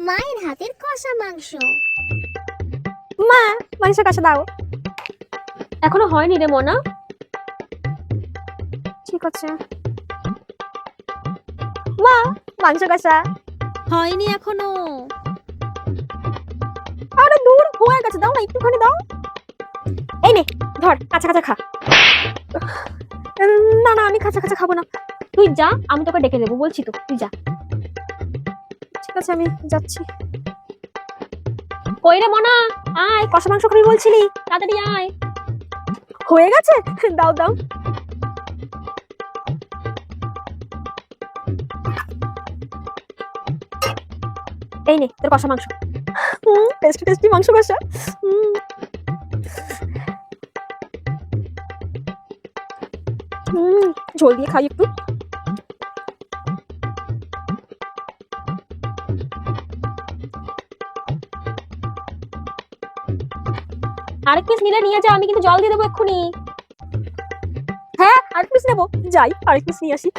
মায়ের হাতের কষা মাংস। মা, মাংস কষা দাও। এখনো হয়নি রে মনা। ঠিক আছে মা, মাংস কষা হয়নি এখনো। আরে দূর, হয়ে গেছে, দাও না একটুখানি দাও। এই নে ধর, কাঁচা কাঁচা খা। না না, আমি কাঁচা কাঁচা খাবো না। তুই যা, আমি তোকে ডেকে দেবো বলছি তো, তুই যা। ঠিক আছে, আমি যাচ্ছি। কই রে মনা, আয়, কষা মাংস খাবি বলছিলি, তাড়াতাড়ি আয়। হয়ে গেছে, দাও দাও। এই নে তোর কষা মাংস। টেস্টি টেস্টি মাংস কষা। ঝোল দিয়ে খাই একটু। আরেক পিস নিলে নিয়ে যা, আমি কিন্তু জল দিয়ে দেবো এক্ষুনি। হ্যাঁ, আরেক পিস নেবো, যাই আরেক পিস নিয়ে আসি।